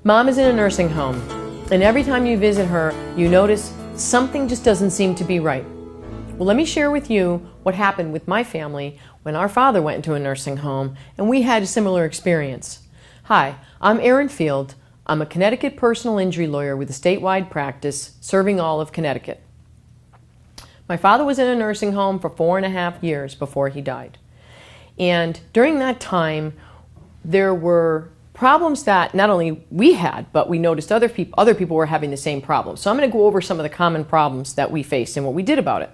Mom is in a nursing home, and every time you visit her, you notice something just doesn't seem to be right. Well, let me share with you what happened with my family when our father went into a nursing home and we had a similar experience. Hi, I'm Erin Field. I'm a Connecticut personal injury lawyer with a statewide practice serving all of Connecticut. My father was in a nursing home for 4.5 years before he died. And during that time, there were problems that not only we had, but we noticed other people were having the same problem. So I'm going to go over some of the common problems that we faced and what we did about it.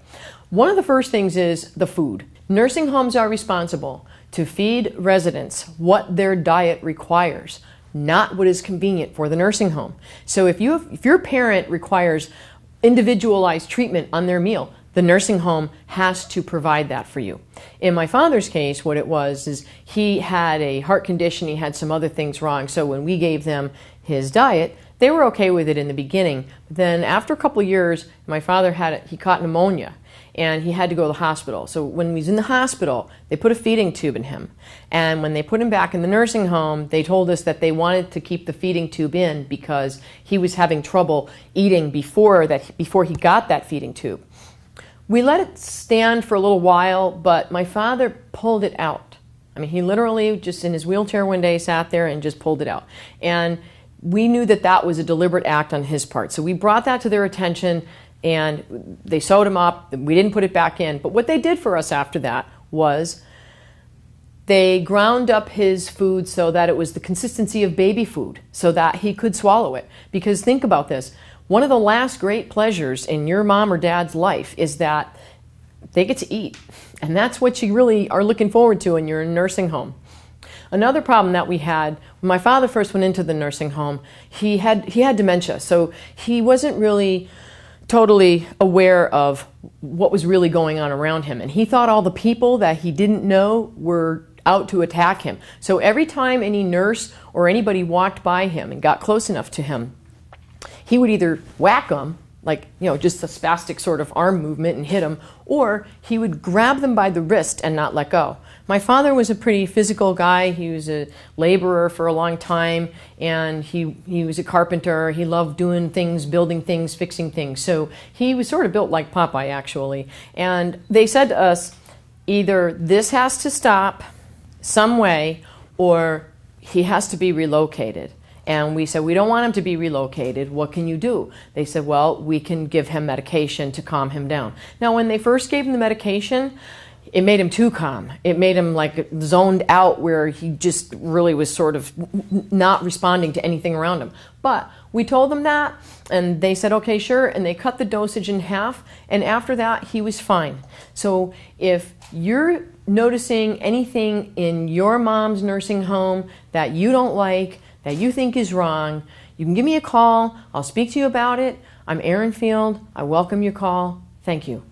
One of the first things is the food. Nursing homes are responsible to feed residents what their diet requires, not what is convenient for the nursing home. So if your parent requires individualized treatment on their meal, the nursing home has to provide that for you. In my father's case, what it was is he had a heart condition, he had some other things wrong, so when we gave them his diet, they were okay with it in the beginning. But then after a couple of years, my father he caught pneumonia and he had to go to the hospital. So when he was in the hospital, they put a feeding tube in him. And when they put him back in the nursing home, they told us that they wanted to keep the feeding tube in because he was having trouble eating before he got that feeding tube. We let it stand for a little while, but my father pulled it out. I mean, he literally just in his wheelchair one day sat there and just pulled it out. And we knew that that was a deliberate act on his part. So we brought that to their attention and they sewed him up. We didn't put it back in. But what they did for us after that was they ground up his food so that it was the consistency of baby food so that he could swallow it. Because think about this. One of the last great pleasures in your mom or dad's life is that they get to eat. And that's what you really are looking forward to when you're in a nursing home. Another problem that we had, when my father first went into the nursing home, he had dementia. So he wasn't really totally aware of what was really going on around him. And he thought all the people that he didn't know were out to attack him. So every time any nurse or anybody walked by him and got close enough to him, he would either whack them, like, just a spastic sort of arm movement and hit them, or he would grab them by the wrist and not let go. My father was a pretty physical guy. He was a laborer for a long time, and he was a carpenter. He loved doing things, building things, fixing things. So he was sort of built like Popeye, actually. And they said to us, either this has to stop some way, or he has to be relocated. And we said, we don't want him to be relocated. What can you do? They said, well, we can give him medication to calm him down. Now, when they first gave him the medication, it made him too calm. It made him like zoned out where he just really was sort of not responding to anything around him. But we told them that, and they said, okay, sure, and they cut the dosage in half, and after that, he was fine. So if you're noticing anything in your mom's nursing home that you don't like, that you think is wrong, you can give me a call. I'll speak to you about it. I'm Erin Field. I welcome your call. Thank you.